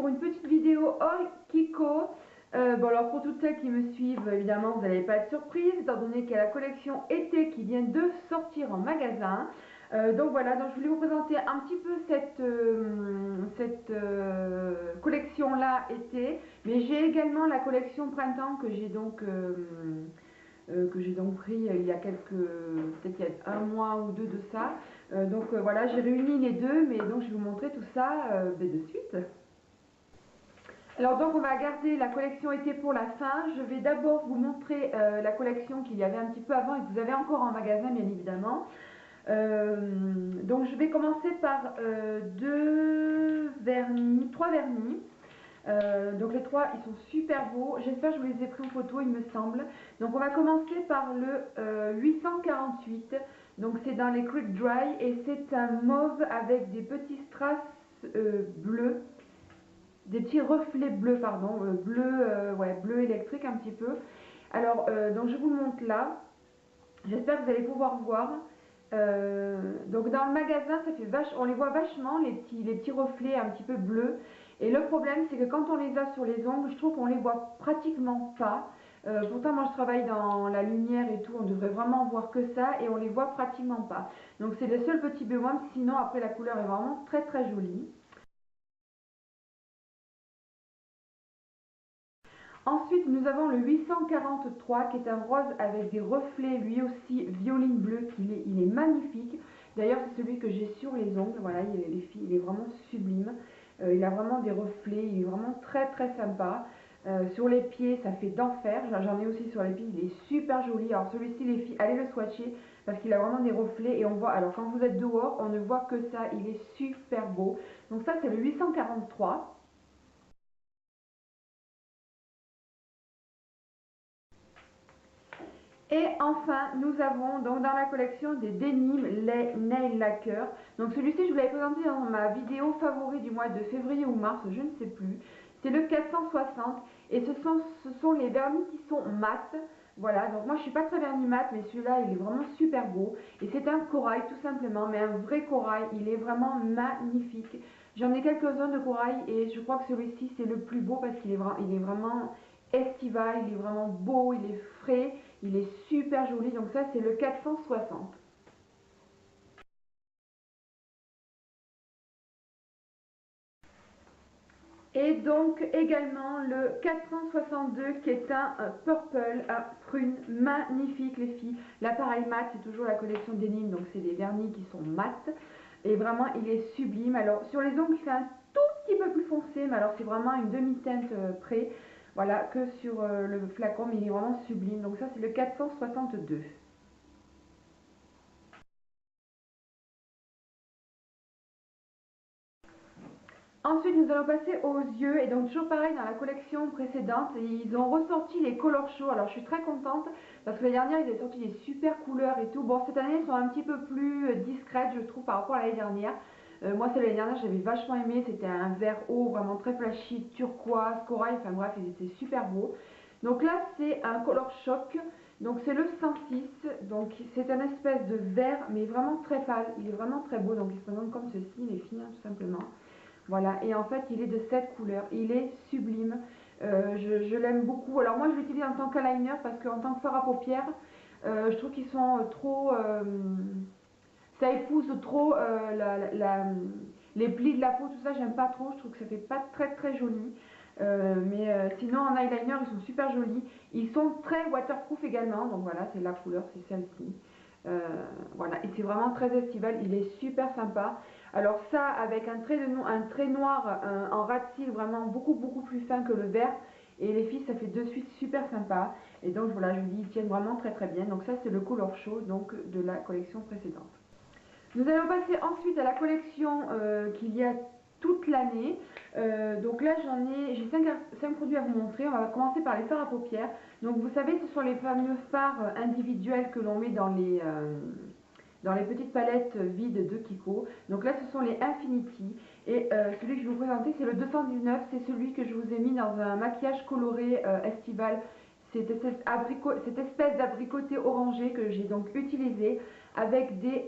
pour une petite vidéo haul Kiko. Bon alors pour toutes celles qui me suivent, évidemment vous n'allez pas être surprise étant donné qu'il y a la collection été qui vient de sortir en magasin. Donc voilà, donc je voulais vous présenter un petit peu cette collection là été, mais j'ai également la collection printemps que j'ai donc pris il y a peut-être il y a un mois ou deux de ça. Voilà, j'ai réuni les deux, mais donc je vais vous montrer tout ça de suite. Alors donc on va garder la collection été pour la fin. Je vais d'abord vous montrer la collection qu'il y avait un petit peu avant et que vous avez encore en magasin bien évidemment. Donc je vais commencer par trois vernis. Donc les trois ils sont super beaux, j'espère que je vous les ai pris en photo il me semble. Donc on va commencer par le 848, donc c'est dans les Quick Dry et c'est un mauve avec des petits strass bleus, des petits reflets bleus pardon, bleu électrique un petit peu. Alors donc je vous le montre là, j'espère que vous allez pouvoir voir. Donc dans le magasin ça fait on les voit vachement les petits reflets un petit peu bleus, et le problème c'est que quand on les a sur les ongles je trouve qu'on les voit pratiquement pas. Pourtant moi je travaille dans la lumière et tout, on devrait vraiment voir que ça et on les voit pratiquement pas, donc c'est le seul petit bémol. Sinon après la couleur est vraiment très très jolie. Ensuite, nous avons le 843 qui est un rose avec des reflets, lui aussi violine bleu, il est magnifique. D'ailleurs, c'est celui que j'ai sur les ongles. Voilà, les filles, il est vraiment sublime. Il a vraiment des reflets, il est vraiment très très sympa. Sur les pieds, ça fait d'enfer. J'en ai aussi sur les pieds, il est super joli. Alors celui-ci, les filles, allez le swatcher parce qu'il a vraiment des reflets et on voit. Alors quand vous êtes dehors, on ne voit que ça. Il est super beau. Donc ça, c'est le 843. Et enfin, nous avons donc dans la collection des Denim les Nail Lacquer. Donc celui-ci, je vous l'avais présenté dans ma vidéo favori du mois de février ou mars, je ne sais plus. C'est le 460 et ce sont les vernis qui sont mat. Voilà, donc moi je suis pas très vernis mat, mais celui-là il est vraiment super beau. Et c'est un corail tout simplement, mais un vrai corail, il est vraiment magnifique. J'en ai quelques-uns de corail et je crois que celui-ci c'est le plus beau parce qu'il est, il est vraiment estival, il est vraiment beau, il est frais. Il est super joli, donc ça c'est le 460. Et donc également le 462 qui est un purple, un prune, magnifique les filles. L'appareil mat, c'est toujours la collection Denim, donc c'est des vernis qui sont mat. Et vraiment il est sublime. Alors sur les ongles il fait un tout petit peu plus foncé, mais alors c'est vraiment une demi-teinte près. Voilà, que sur le flacon, mais il est vraiment sublime. Donc ça c'est le 462. Ensuite, nous allons passer aux yeux, et donc toujours pareil dans la collection précédente, ils ont ressorti les Color Show. Alors je suis très contente parce que l'année dernière ils avaient sorti des super couleurs et tout. Bon, cette année ils sont un petit peu plus discrètes je trouve par rapport à l'année dernière. Moi c'est l'année dernière, j'avais vachement aimé, c'était un vert haut vraiment très flashy, turquoise, corail, enfin bref ils étaient super beaux. Donc là c'est un Color Shock, donc c'est le 106, donc c'est un espèce de vert mais vraiment très pâle, il est vraiment très beau, donc il se présente comme ceci les filles, hein, tout simplement. Voilà, et en fait il est de cette couleur, il est sublime. Je l'aime beaucoup. Alors moi je l'utilise en tant qu'eyeliner parce qu'en tant que fard à paupières, je trouve qu'ils sont trop, ça épouse trop les plis de la peau, tout ça j'aime pas trop, je trouve que ça fait pas très très joli. Sinon en eyeliner ils sont super jolis, ils sont très waterproof également, donc voilà c'est la couleur, c'est celle-ci. Voilà, et c'est vraiment très estival, il est super sympa. Alors ça avec un trait noir en ras de cils vraiment beaucoup plus fin que le vert, et les filles ça fait de suite super sympa. Et donc voilà, je vous dis ils tiennent vraiment très très bien. Donc ça c'est le Color Show donc de la collection précédente. Nous allons passer ensuite à la collection qu'il y a toute l'année. Donc là j'ai 5 produits à vous montrer. On va commencer par les fards à paupières. Donc vous savez ce sont les fameux fards individuels que l'on met dans les petites palettes vides de Kiko. Donc là ce sont les Infinity. Et celui que je vais vous présenter c'est le 219. C'est celui que je vous ai mis dans un maquillage coloré estival. Cette espèce d'abricoté orangé que j'ai donc utilisé avec des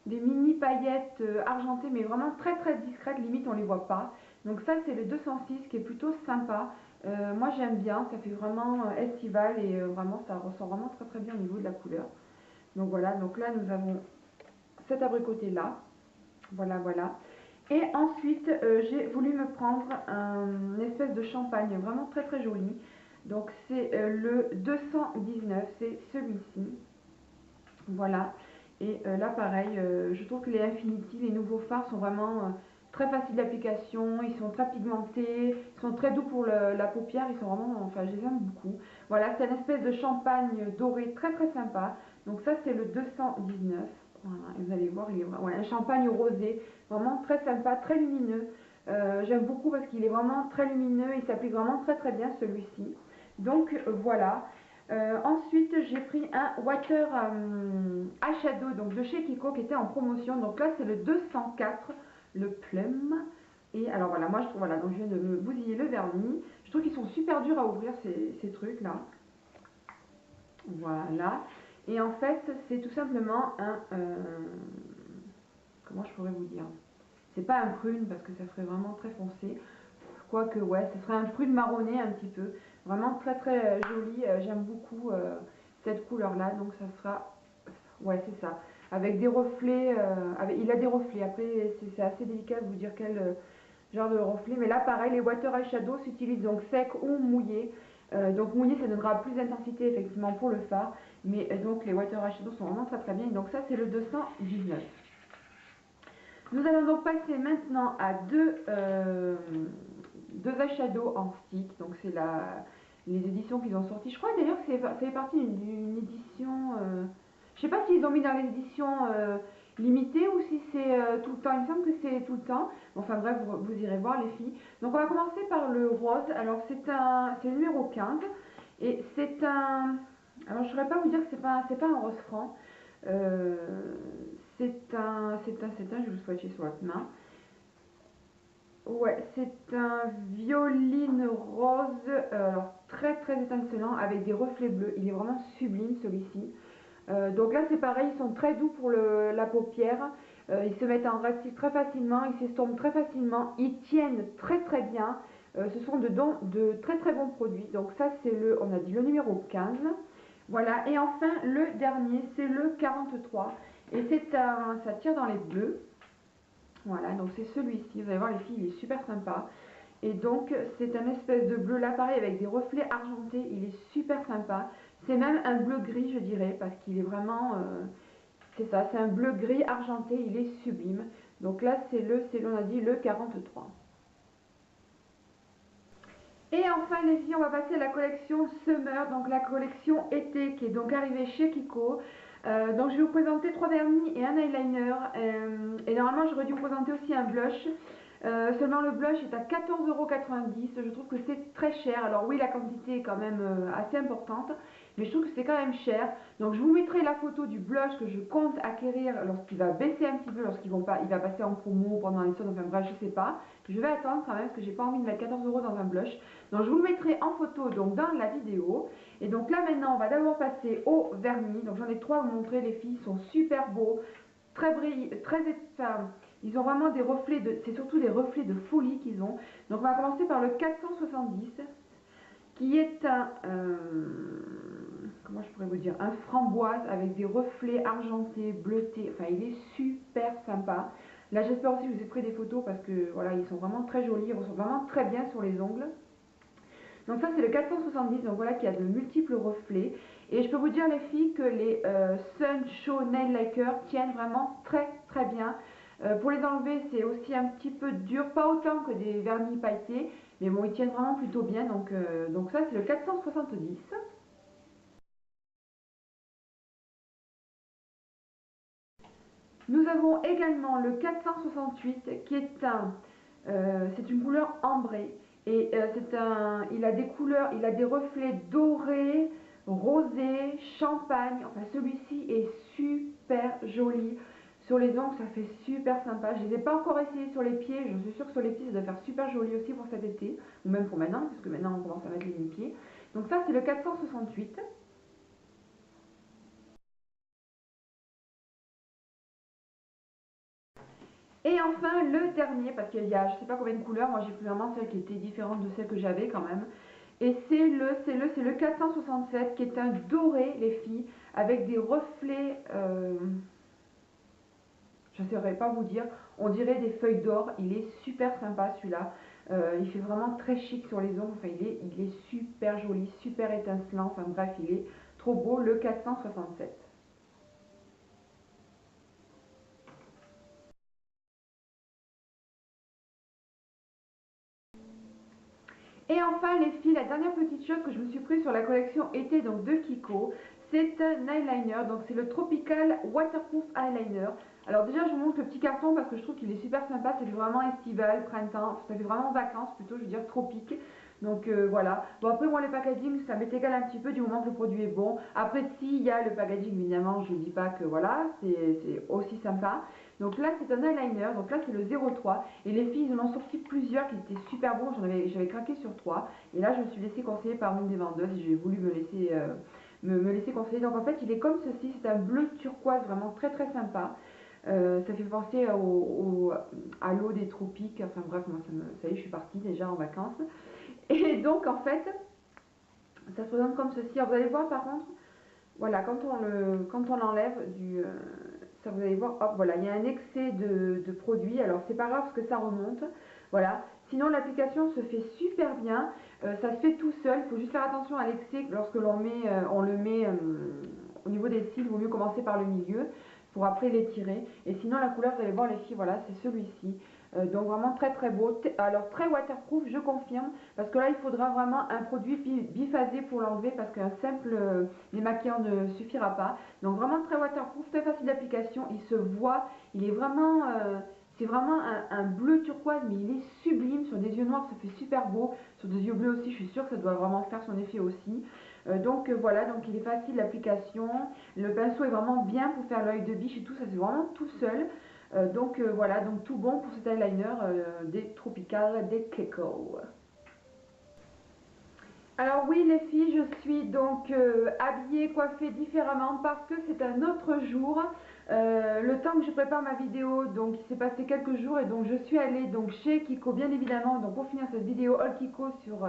des mini paillettes argentées, mais vraiment très très discrètes, limite on les voit pas. Donc ça c'est le 206 qui est plutôt sympa. Moi j'aime bien, ça fait vraiment estival et vraiment ça ressort vraiment très très bien au niveau de la couleur. Donc voilà, donc là nous avons cet abricoté là. Voilà, voilà. Et ensuite, j'ai voulu me prendre une espèce de champagne vraiment très très joli. Donc c'est le 219, c'est celui-ci. Voilà. Et là pareil, je trouve que les Infinity, les nouveaux fards sont vraiment très faciles d'application, ils sont très pigmentés, ils sont très doux pour la paupière, ils sont vraiment, enfin je les aime beaucoup. Voilà, c'est une espèce de champagne doré très très sympa. Donc ça c'est le 219. Voilà, et vous allez voir, il est ouais, un champagne rosé, vraiment très sympa, très lumineux. J'aime beaucoup parce qu'il est vraiment très lumineux, il s'applique vraiment très très bien celui-ci. Donc voilà. Ensuite, j'ai pris un water eyeshadow donc de chez Kiko qui était en promotion. Donc là, c'est le 204, le Plum. Et alors voilà, moi je trouve, voilà, donc je viens de me bousiller le vernis. Je trouve qu'ils sont super durs à ouvrir ces trucs là. Voilà. Et en fait, c'est tout simplement un. Comment je pourrais vous dire? C'est pas un prune parce que ça ferait vraiment très foncé. Quoique, ouais, ce serait un prune marronné un petit peu. Vraiment très très joli. J'aime beaucoup cette couleur-là. Donc ça sera, ouais, c'est ça. Avec des reflets. Il a des reflets. Après, c'est assez délicat de vous dire quel genre de reflet. Mais là, pareil, les water eyeshadow s'utilisent donc sec ou mouillé. Donc mouillé, ça donnera plus d'intensité effectivement pour le fard. Mais donc les water eyeshadow sont vraiment très très bien. Donc ça, c'est le 219. Nous allons donc passer maintenant à deux eyeshadows en stick. Donc c'est les éditions qu'ils ont sorties. Je crois d'ailleurs que ça fait partie d'une édition. Je sais pas s'ils ont mis dans les éditions limitées ou si c'est tout le temps. Il me semble que c'est tout le temps. Enfin bref, vous irez voir les filles. Donc on va commencer par le rose. Alors c'est le numéro 15 et c'est un. Alors je ne saurais pas vous dire que c'est pas un rose franc. Euh, je vais vous swatcher sur votre main. Ouais, c'est un violine rose, très très étincelant avec des reflets bleus. Il est vraiment sublime celui-ci. Donc là c'est pareil, ils sont très doux pour la paupière. Ils se mettent en racine très facilement, ils s'estompent très facilement, ils tiennent très très bien. Ce sont de très très bons produits. Donc ça c'est on a dit le numéro 15. Voilà, et enfin le dernier c'est le 43. Et ça tire dans les bleus. Voilà, donc c'est celui-ci. Vous allez voir les filles, il est super sympa. Et donc c'est un espèce de bleu là pareil avec des reflets argentés. Il est super sympa. C'est même un bleu gris je dirais parce qu'il est vraiment... c'est ça, c'est un bleu gris argenté. Il est sublime. Donc là on a dit le 43. Et enfin les filles, on va passer à la collection Summer, donc la collection été qui est donc arrivée chez Kiko. Donc je vais vous présenter trois vernis et un eyeliner. Et normalement j'aurais dû vous présenter aussi un blush. Seulement le blush est à 14,90 €. Je trouve que c'est très cher. Alors oui, la quantité est quand même assez importante, mais je trouve que c'est quand même cher. Donc je vous mettrai la photo du blush que je compte acquérir lorsqu'il va baisser un petit peu, il va passer en promo pendant les soldes, enfin bref, je sais pas. Je vais attendre quand même parce que j'ai pas envie de mettre 14 € dans un blush. Donc je vous le mettrai en photo donc dans la vidéo. Et donc là maintenant on va d'abord passer au vernis. Donc j'en ai trois à vous montrer, les filles, ils sont super beaux, très brillants, enfin, ils ont vraiment des reflets c'est surtout des reflets de folie qu'ils ont. Donc on va commencer par le 470 qui est comment je pourrais vous dire, un framboise avec des reflets argentés, bleutés. Enfin il est super sympa. Là j'espère aussi que je vous ai pris des photos parce que voilà, ils sont vraiment très jolis, ils ressortent vraiment très bien sur les ongles. Donc ça c'est le 470, donc voilà qui a de multiples reflets. Et je peux vous dire les filles que les Sun Show Nail Lacquer tiennent vraiment très très bien. Pour les enlever c'est aussi un petit peu dur, pas autant que des vernis pailletés, mais bon ils tiennent vraiment plutôt bien. Donc ça c'est le 470. Nous avons également le 468 qui est c'est une couleur ambrée et il a des couleurs, il a des reflets dorés, rosés, champagne. Enfin celui-ci est super joli. Sur les ongles ça fait super sympa. Je ne les ai pas encore essayés sur les pieds. Je suis sûre que sur les pieds ça doit faire super joli aussi pour cet été ou même pour maintenant puisque maintenant on commence à mettre les mi-pieds. Donc ça c'est le 468. Et enfin le dernier, parce qu'il y a je sais pas combien de couleurs, moi j'ai pris vraiment celle qui était différente de celle que j'avais quand même. Et c'est le 467 qui est un doré les filles, avec des reflets, je ne saurais pas vous dire, on dirait des feuilles d'or, il est super sympa celui-là. Il fait vraiment très chic sur les ongles, enfin il est super joli, super étincelant, enfin bref il est trop beau, le 467. Et enfin les filles, la dernière petite chose que je me suis prise sur la collection été donc de Kiko, c'est un eyeliner, donc c'est le Tropical Waterproof Eyeliner. Alors déjà je vous montre le petit carton parce que je trouve qu'il est super sympa, ça fait vraiment estival, printemps, ça fait vraiment vacances plutôt, je veux dire tropique. Donc voilà. Bon après moi le packaging ça m'est égal un petit peu du moment que le produit est bon. Après s'il y a le packaging évidemment je ne dis pas que voilà, c'est aussi sympa. Donc là c'est un eyeliner, donc là c'est le 03 et les filles ils en ont sorti plusieurs qui étaient super bons, j'avais craqué sur 3 et là je me suis laissé conseiller par une des vendeuses et j'ai voulu me laisser conseiller. Donc en fait il est comme ceci, c'est un bleu turquoise vraiment très très sympa. Ça fait penser à l'eau des tropiques, enfin bref, moi ça y est, je suis partie déjà en vacances. Et donc en fait, ça se présente comme ceci. Alors, vous allez voir par contre, voilà, quand on l'enlève ça vous allez voir, hop, voilà, il y a un excès de produit. Alors c'est pas grave parce que ça remonte, voilà. Sinon l'application se fait super bien, ça se fait tout seul. Il faut juste faire attention à l'excès lorsque on le met au niveau des cils. Il vaut mieux commencer par le milieu pour après l'étirer. Et sinon la couleur, vous allez voir les filles, voilà, c'est celui-ci. Donc vraiment très très beau. Alors très waterproof, je confirme, parce que là il faudra vraiment un produit biphasé pour l'enlever parce qu'un simple démaquillant ne suffira pas. Donc vraiment très waterproof, très facile d'application, il se voit, il est vraiment, c'est vraiment un bleu turquoise mais il est sublime, sur des yeux noirs ça fait super beau, sur des yeux bleus aussi je suis sûre que ça doit vraiment faire son effet aussi. Donc voilà, donc il est facile d'application, le pinceau est vraiment bien pour faire l'œil de biche et tout, ça c'est vraiment tout seul. Donc voilà, donc tout bon pour cet eyeliner des Tropical des Kiko. Alors oui les filles, je suis donc habillée, coiffée différemment parce que c'est un autre jour. Le temps que je prépare ma vidéo, donc il s'est passé quelques jours et donc je suis allée donc chez Kiko bien évidemment. Donc pour finir cette vidéo All Kiko sur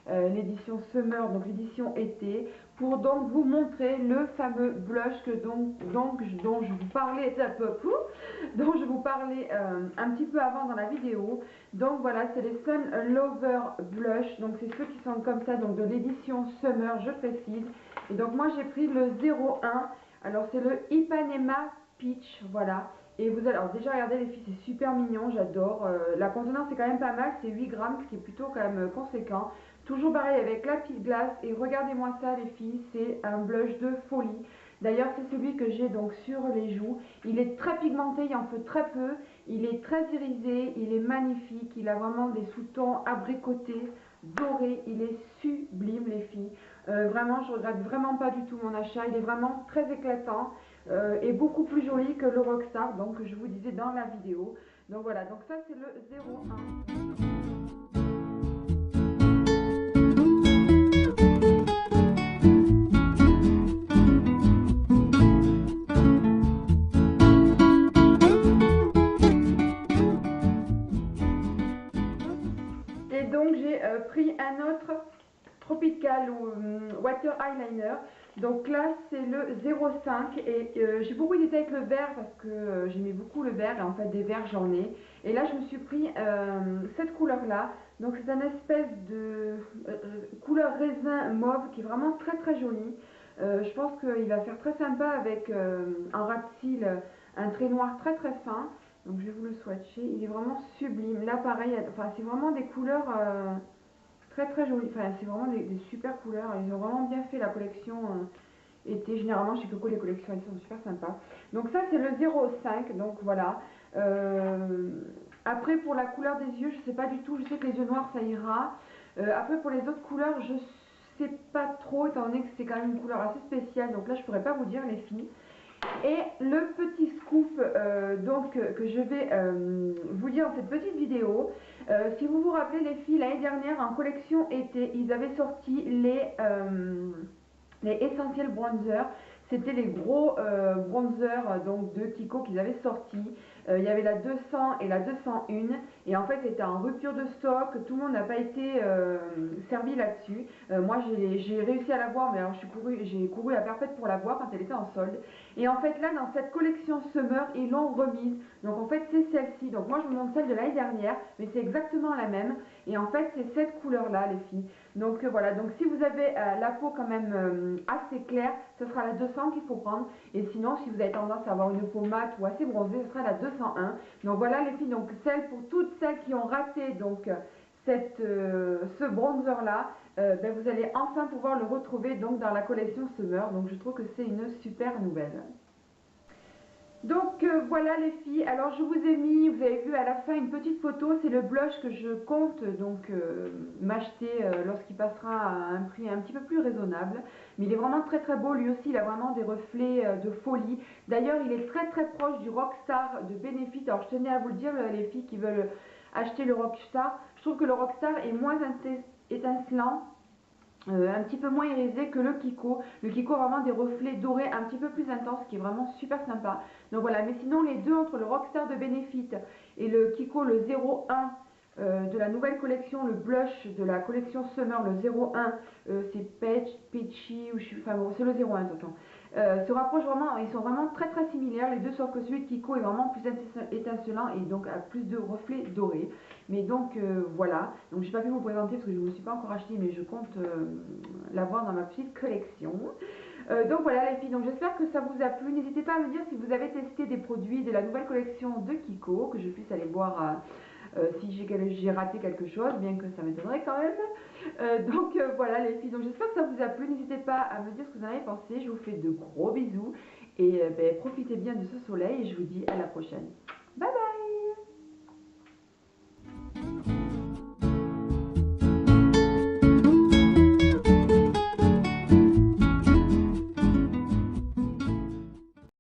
l'édition Summer, donc l'édition été, pour donc vous montrer le fameux blush dont je vous parlais dont je vous parlais un petit peu avant dans la vidéo. Donc voilà, c'est les Sun Lover Blush, donc c'est ceux qui sont comme ça, donc de l'édition Summer, je précise. Et donc moi j'ai pris le 01, alors c'est le Ipanema Peach, voilà. Et vous allez, alors déjà regardez les filles, c'est super mignon, j'adore. La contenance est quand même pas mal, c'est 8 grammes, ce qui est plutôt quand même conséquent. Toujours pareil avec la petite glace, et regardez-moi ça les filles, c'est un blush de folie. D'ailleurs c'est celui que j'ai donc sur les joues. Il est très pigmenté, il en fait très peu, il est très irisé, il est magnifique, il a vraiment des sous-tons abricotés, dorés, il est sublime les filles. Vraiment je regrette vraiment pas du tout mon achat, il est vraiment très éclatant et beaucoup plus joli que le Rockstar, donc que je vous disais dans la vidéo. Donc voilà, donc ça c'est le 01. Et donc j'ai pris un autre Tropical Water Eyeliner. Donc là c'est le 05 et j'ai beaucoup hésité avec le vert parce que j'aimais beaucoup le vert et en fait des verts j'en ai. Et là je me suis pris cette couleur là. Donc c'est un espèce de couleur raisin mauve qui est vraiment très très joli. Je pense qu'il va faire très sympa avec un ras de cils, un trait noir très très fin. Donc je vais vous le swatcher, il est vraiment sublime. Là pareil, enfin c'est vraiment des couleurs très très jolies. Enfin c'est vraiment des super couleurs. Ils ont vraiment bien fait la collection été. Généralement chez Coco les collections elles sont super sympas. Donc ça c'est le 05, donc voilà. Après pour la couleur des yeux, je sais pas du tout. Je sais que les yeux noirs ça ira. Après pour les autres couleurs, je sais pas trop étant donné que c'est quand même une couleur assez spéciale. Donc là je pourrais pas vous dire les filles. Et le petit scoop que je vais vous dire dans cette petite vidéo, si vous vous rappelez les filles, l'année dernière en collection été, ils avaient sorti les Essentiel Bronzer. c'était les gros bronzers donc, de Kiko qu'ils avaient sortis. Il y avait la 200 et la 201 et en fait c'était en rupture de stock, tout le monde n'a pas été servi là-dessus. Moi j'ai réussi à l'avoir mais alors j'ai couru à perpète pour l'avoir quand elle était en solde. Et en fait là dans cette collection Summer ils l'ont remise, donc en fait c'est celle-ci. Donc moi je vous montre celle de l'année dernière mais c'est exactement la même et en fait c'est cette couleur là les filles. Donc voilà, donc si vous avez la peau quand même assez claire, ce sera la 200 qu'il faut prendre. Et sinon, si vous avez tendance à avoir une peau mate ou assez bronzée, ce sera la 201. Donc voilà les filles, donc celle pour toutes celles qui ont raté donc ce bronzer là, ben, vous allez enfin pouvoir le retrouver donc dans la collection Summer. Donc je trouve que c'est une super nouvelle. Donc voilà les filles, alors je vous ai mis, vous avez vu à la fin une petite photo, c'est le blush que je compte donc m'acheter lorsqu'il passera à un prix un petit peu plus raisonnable. Mais il est vraiment très très beau, lui aussi il a vraiment des reflets de folie. D'ailleurs il est très très proche du Rockstar de Benefit, alors je tenais à vous le dire les filles qui veulent acheter le Rockstar, je trouve que le Rockstar est moins étincelant. Un petit peu moins irisé que le Kiko. Le Kiko a vraiment des reflets dorés un petit peu plus intenses, qui est vraiment super sympa. Donc voilà, mais sinon les deux entre le Rockstar de Benefit et le Kiko le 01 de la nouvelle collection, le blush de la collection Summer, le 01, c'est Peachy, ou enfin bon, c'est le 01 de toute façon. Se rapprochent vraiment, ils sont vraiment très très similaires les deux, sauf que celui de Kiko est vraiment plus étincelant et donc a plus de reflets dorés. Mais donc voilà, donc j'ai pas pu vous présenter parce que je ne me suis pas encore acheté, mais je compte l'avoir dans ma petite collection. Donc voilà les filles, donc j'espère que ça vous a plu. N'hésitez pas à me dire si vous avez testé des produits de la nouvelle collection de Kiko, que je puisse aller voir si j'ai raté quelque chose, bien que ça m'étonnerait quand même. Donc voilà les filles, donc j'espère que ça vous a plu. N'hésitez pas à me dire ce que vous en avez pensé. Je vous fais de gros bisous et ben, profitez bien de ce soleil et je vous dis à la prochaine.